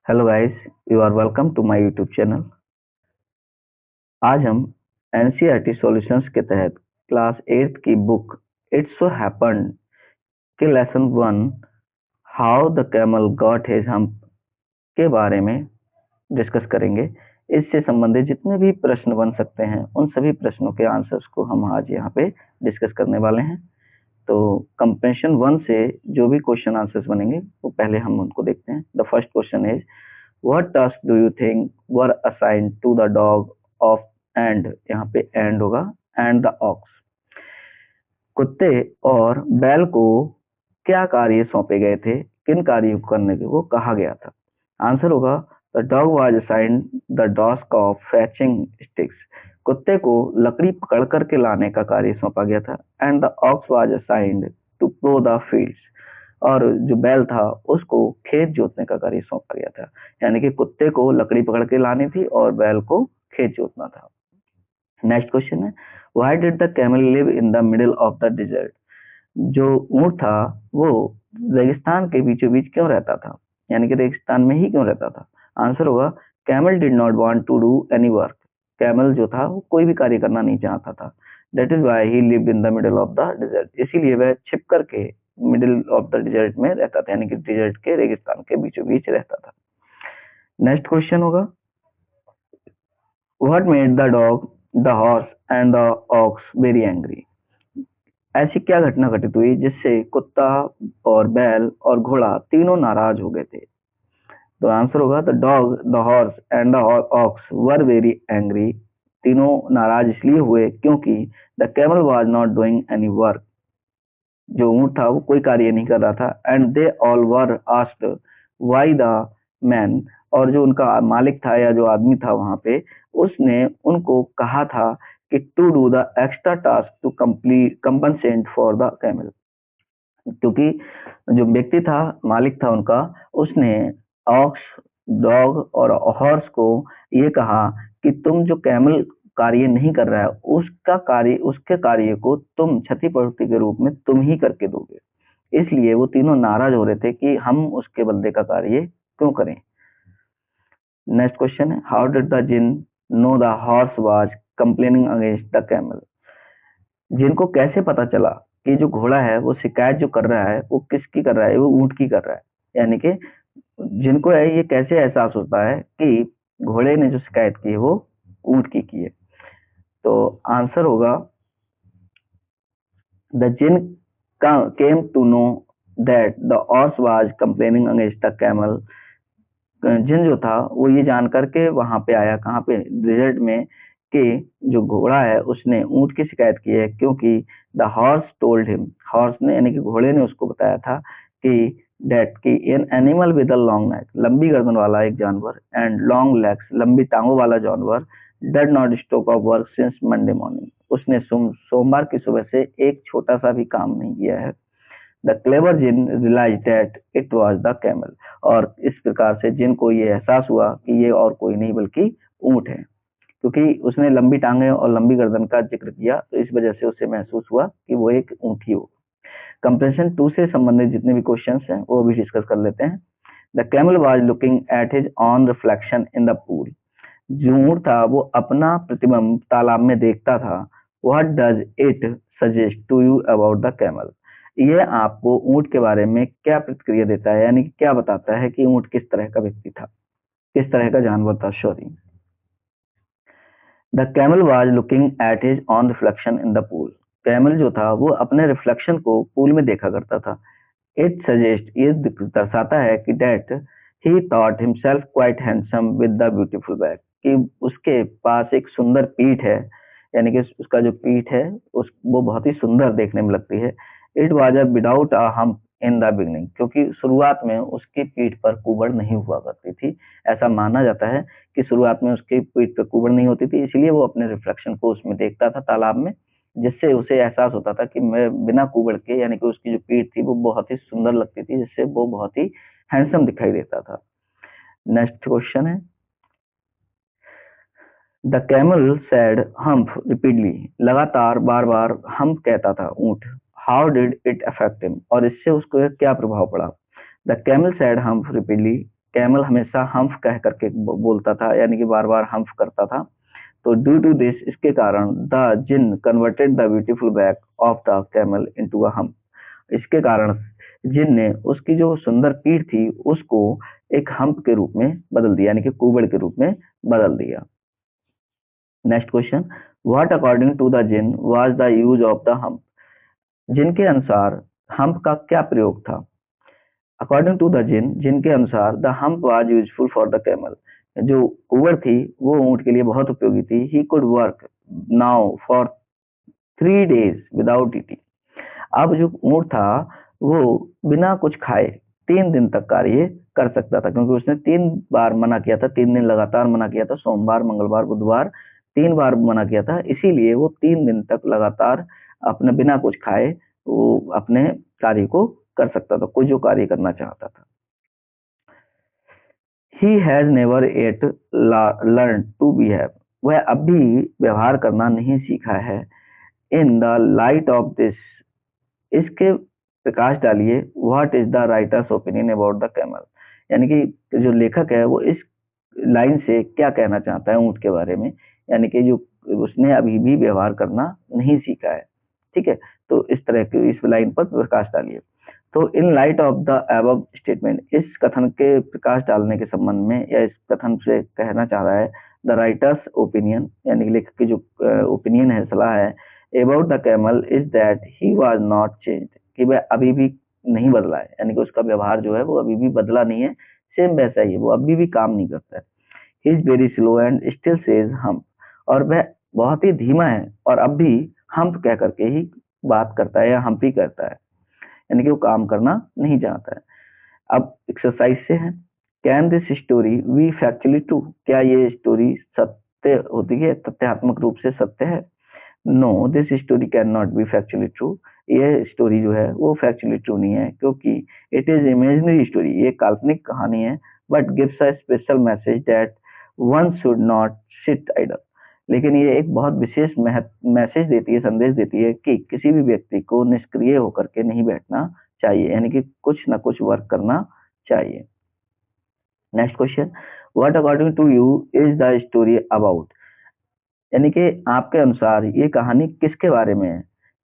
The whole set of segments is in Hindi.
Hello guys, you are welcome to my YouTube channel. आज हम एनसीईआरटी सॉल्यूशंस के तहत क्लास 8 की बुक इट्स सो हैपेंड के lesson 1 how the camel got his hump के बारे में डिस्कस करेंगे। इससे संबंधित जितने भी प्रश्न बन सकते हैं उन सभी प्रश्नों के आंसर्स को हम आज यहाँ पे डिस्कस करने वाले हैं। तो कंप्रेंशन 1 से जो भी क्वेश्चन आंसर्स बनेंगे वो पहले हम उनको देखते हैं। The first question is What tasks do you think were assigned to the dog of and यहाँ पे and होगा and the ox। कुत्ते और बैल को क्या कार्य सौंपे गए थे, किन कार्यों को करने के वो कहा गया था। आंसर होगा the dog was assigned the task of फैचिंग sticks. कुत्ते को लकड़ी पकड़ करके लाने का कार्य सौंपा गया था। And the ox was assigned to plough the fields. और जो बैल था उसको खेत जोतने का कार्य सौंपा गया था। यानी कि कुत्ते को लकड़ी पकड़ के लानी थी और बैल को खेत जोतना था। नेक्स्ट क्वेश्चन है why did the camel live in the middle of the dessert. जो ऊंट था वो रेगिस्तान के बीचों बीच क्यों रहता था, यानी कि रेगिस्तान में ही क्यों रहता था। आंसर होगा camel did not want to do any work. Camel जो था वो कोई भी कार्य करना नहीं चाहता था। That is why he lived in the middle of the dessert. इसीलिए वह छिप करके मिडिल ऑफ द डिजर्ट में रहता था, यानी कि डिजर्ट के रेगिस्तान के बीचों बीच रहता था। नेक्स्ट क्वेश्चन होगा what made the dog, the horse and the aux very angry. ऐसी क्या घटना घटित हुई जिससे कुत्ता और बैल और घोड़ा तीनों नाराज हो गए थे। तो आंसर होगा the dog, the horse and the aux were very angry. तीनों नाराज इसलिए हुए क्योंकि the camel was not doing any work. जो ऊंट था वो कोई कार्य नहीं कर रहा था। And they all were asked why the man. और जो उनका मालिक था या जो आदमी था वहां पे उसने उनको कहा था कि to do the extra task to complete compensate for the camel. क्योंकि जो व्यक्ति था, मालिक था उनका, उसने ऑक्स, डॉग और हॉर्स को ये कहा कि तुम जो कैमल कार्य नहीं कर रहा है उसके कार्य को तुम क्षतिपूर्ति के रूप में तुम ही करके दोगे। इसलिए वो तीनों नाराज हो रहे थे कि हम उसके बदले का कार्य क्यों करें। नेक्स्ट क्वेश्चन है how did the jinn know the horse was complaining against the camel. जिन को कैसे पता चला कि जो घोड़ा है वो शिकायत जो कर रहा है वो किसकी कर रहा है, वो ऊंट की कर रहा है। यानी कि जिनको है ये कैसे एहसास होता है कि घोड़े ने जो शिकायत की है वो ऊंट की है। तो आंसर होगा the jinn came to know that the horse was complaining against the camel. जिन जो था वो ये जान करके वहां पे आया, कहाँ पे, डिजर्ट में, कि जो घोड़ा है उसने ऊंट की शिकायत की है। क्योंकि the horse told him, horse ने यानी कि घोड़े ने उसको बताया था कि डेट की an animal with a long neck, लंबी गर्दन वाला एक जानवर, एंड लॉन्ग लेग्स, लंबी टांगों वाला जानवर, did not stop of work since Monday morning. उसने सोमवार की सुबह से एक छोटा सा भी काम नहीं किया है। The clever djinn realise that it was the camel. और इस प्रकार से जिन को ये एहसास हुआ कि ये और कोई नहीं बल्कि ऊंट है। क्योंकि उसने लंबी टांगे और लंबी गर्दन का जिक्र किया तो इस वजह से उसे महसूस हुआ कि वो एक ऊंट ही हो। कंप्रेशन 2 से संबंधित जितने भी क्वेश्चंस हैं वो भी डिस्कस कर लेते हैं। The camel was looking at his on reflection in the pool. जो ऊंट था वो अपना प्रतिबिंब तालाब में देखता था। What does it suggest to you about the camel. ये आपको ऊंट के बारे में क्या प्रतिक्रिया देता है, यानी कि क्या बताता है कि ऊंट किस तरह का व्यक्ति था, किस तरह का जानवर था। Sorry, the camel was looking at his on reflection in the pool. Camel जो था वो अपने रिफ्लेक्शन को पूल में देखा करता था। इट सजेस्ट, ये दर्शाता है कि that he thought himself quite handsome with the beautiful back, कि उसके पास एक सुंदर पीठ है, यानी कि उसका जो पीठ है उस वो बहुत ही सुंदर देखने में लगती है। It was a without a hump in the beginning, क्योंकि शुरुआत में उसकी पीठ पर कुबड़ नहीं हुआ करती थी। ऐसा माना जाता है कि शुरुआत में उसकी पीठ पर कुबड़ नहीं होती थी, इसलिए वो अपने रिफ्लेक्शन को उसमें देखता था तालाब में, जिससे उसे एहसास होता था कि मैं बिना कुबड़ के, यानी कि उसकी जो पीठ थी वो बहुत ही सुंदर लगती थी, जिससे वो बहुत ही हैंडसम दिखाई देता था। नेक्स्ट क्वेश्चन है the camel sad hump repeatedly. लगातार बार बार हम्प कहता था ऊंट। How did it affect him. और इससे उसको क्या प्रभाव पड़ा। The camel sad hump repeatedly camel हमेशा हम्फ कह करके बोलता था, यानी कि बार बार हम्फ करता था। तो ड्यू टू दिस, इसके कारण, the djinn converted the beautiful back of the camel into a hump, इसके कारण जिन ने उसकी जो सुंदर पीठ थी उसको एक हम्प के रूप में बदल दिया, यानी कि कुबड़ के रूप में बदल दिया। Next question, what according to the djinn was the use of the hump, जिनके अनुसार हम्प का क्या प्रयोग था। अकॉर्डिंग टू द जिन, जिनके अनुसार the hump was useful for the camel, जो कुबड़ थी वो ऊंट के लिए बहुत उपयोगी थी। He could work now for 3 days without eating, अब जो ऊंट था वो बिना कुछ खाए 3 दिन तक कार्य कर सकता था, क्योंकि उसने 3 बार मना किया था, 3 दिन लगातार मना किया था, सोमवार मंगलवार बुधवार 3 बार मना किया था, इसीलिए वो 3 दिन तक लगातार अपने बिना कुछ खाए वो अपने कार्य को कर सकता था, कोई जो कार्य करना चाहता था। He has never yet learn to behave, वह अब भी व्यवहार करना नहीं सीखा है। In the light of this, इसके प्रकाश डालिए, what is the writer's opinion about the camel, यानी कि जो लेखक है वो इस लाइन से क्या कहना चाहता है ऊंट के बारे में, यानी कि जो उसने अभी भी व्यवहार करना नहीं सीखा है। ठीक है, तो इस तरह की इस लाइन पर प्रकाश डालिए। तो in light of the above statement, इस कथन के प्रकाश डालने के संबंध में या इस कथन से कहना चाह रहा है द राइटर्स ओपिनियन, यानी कि लेखक की जो ओपिनियन है, सलाह है, about the camel is that he was not changed, कि वह अभी भी नहीं बदला है, यानी कि उसका व्यवहार जो है वो अभी भी बदला नहीं है, सेम वैसा ही है, वो अभी भी काम नहीं करता है। He is very slow and still says hump, और वह बहुत ही धीमा है और अब भी हम्प कह करके ही बात करता है या हम्प ही करता है, यानी कि वो काम करना नहीं चाहता है। अब एक्सरसाइज से है, can this story B factually true, क्या ये स्टोरी सत्य होती है, तथ्यात्मक रूप से सत्य है। No, this story cannot be factually true, ये स्टोरी जो है वो फैक्चुअली ट्रू नहीं है, क्योंकि इट इज इमेजिनरी स्टोरी, ये काल्पनिक कहानी है, but gives a special message that one should not sit idle, लेकिन ये एक बहुत विशेष मैसेज देती है, संदेश देती है कि किसी भी व्यक्ति को निष्क्रिय होकर के नहीं बैठना चाहिए, यानी कि कुछ ना कुछ वर्क करना चाहिए। Next question, what according to you is the story about, यानी कि आपके अनुसार ये कहानी किसके बारे में है।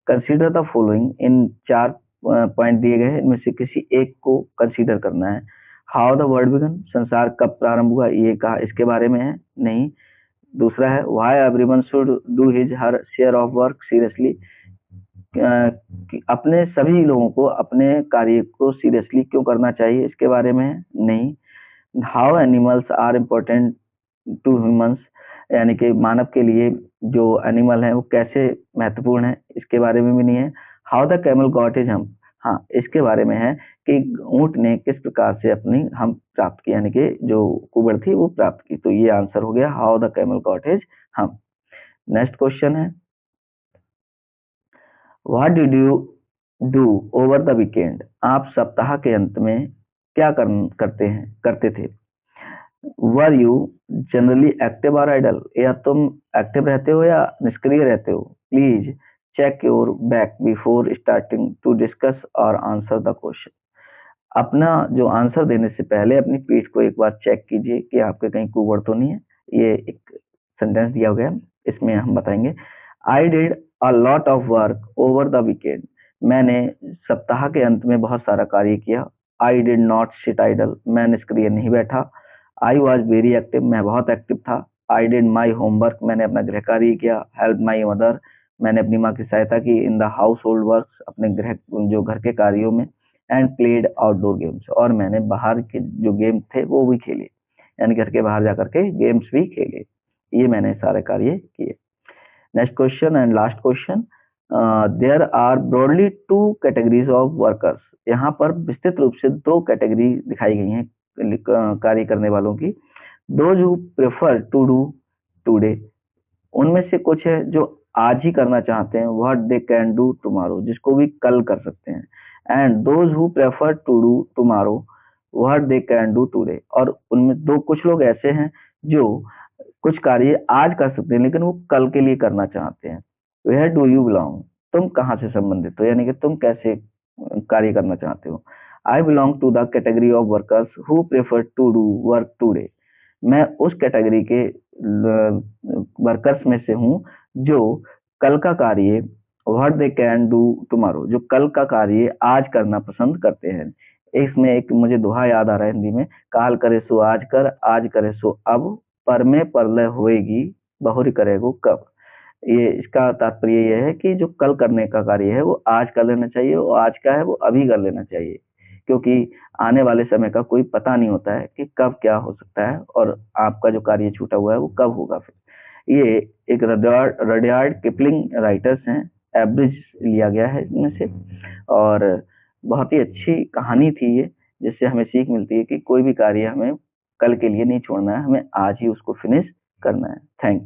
Consider the following, in 4 point दिए गए हैं, इनमें से किसी एक को कंसीडर करना है। हाउ द वर्ल्ड बिगन, संसार कब प्रारंभ हुआ, ये कहा इसके बारे में है, नहीं। दूसरा है why everyone should do his her share of work seriously, अपने सभी लोगों को अपने कार्य को सीरियसली क्यों करना चाहिए, इसके बारे में है, नहीं। How animals are important to humans, यानी कि मानव के लिए जो एनिमल है वो कैसे महत्वपूर्ण है, इसके बारे में भी नहीं है। How the camel got his hump, हाँ इसके बारे में है कि ऊंट ने किस प्रकार से अपनी हम्प प्राप्त की, यानी कि जो कुबड़ थी वो प्राप्त की, तो ये आंसर हो गया how the camel got his hump. Next question है, what did you do over the weekend, आप सप्ताह के अंत में क्या करते थे। वर यू जनरली एक्टिव और आइडल, या तुम एक्टिव रहते हो या निष्क्रिय रहते हो। Please check your back before starting to discuss और आंसर द क्वेश्चन, अपना जो आंसर देने से पहले अपनी पीठ को एक बार चेक कीजिए कि आपके कहीं कुबड़ तो नहीं है। ये एक सेंटेंस दिया गया है, इसमें हम बताएंगे। I did a lot of work over the weekend, मैंने सप्ताह के अंत में बहुत सारा कार्य किया। I did not sit idle, मैं निष्क्रिय नहीं बैठा। आई वॉज वेरी एक्टिव, मैं बहुत एक्टिव था। आई डिड माई होमवर्क, मैंने अपना गृह कार्य किया। हेल्प माई मदर, मैंने अपनी माँ की सहायता की। In the house hold work, अपने गृह जो घर के कार्यों में। एंड प्लेड आउटडोर गेम्स, और मैंने बाहर के जो गेम थे वो भी खेले, यानी घर के बाहर जाकर के गेम्स भी खेले, ये मैंने सारे कार्य किए। Next question and last question, there are broadly 2 categories of workers, यहाँ पर विस्तृत रूप से 2 कैटेगरी दिखाई गई हैं कार्य करने वालों की। Those who prefer to do today, उनमें से कुछ है जो आज ही करना चाहते हैं, what they can do tomorrow, जिसको भी कल कर सकते हैं। And those who prefer to do tomorrow what they can do today, और उनमें कुछ लोग ऐसे हैं जो कुछ कार्य आज कर सकते हैं लेकिन वो कल के लिए करना चाहते हैं। वेयर डू यू बिलोंग, तुम कहाँ से संबंधित हो, यानी कि तुम कैसे कार्य करना चाहते हो। I belong to the category of workers who prefer to do work today. मैं उस कैटेगरी के वर्कर्स में से हूँ जो कल का कार्य what they can do tomorrow, जो कल का कार्य आज करना पसंद करते हैं। इसमें एक मुझे दोहा याद आ रहा है हिंदी में, काल करे सो आज कर, आज करे सो अब, पर में परलय होएगी, बहुरी करेगो कब। ये इसका तात्पर्य यह है कि जो कल करने का कार्य है वो आज कर लेना चाहिए, वो आज का है वो अभी कर लेना चाहिए, क्योंकि आने वाले समय का कोई पता नहीं होता है कि कब क्या हो सकता है और आपका जो कार्य छूटा हुआ है वो कब होगा। फिर ये एक रडयार्ड किपलिंग राइटर्स हैं, एवरेज लिया गया है इनमें से, और बहुत ही अच्छी कहानी थी ये, जिससे हमें सीख मिलती है कि कोई भी कार्य हमें कल के लिए नहीं छोड़ना है, हमें आज ही उसको फिनिश करना है। Thank you.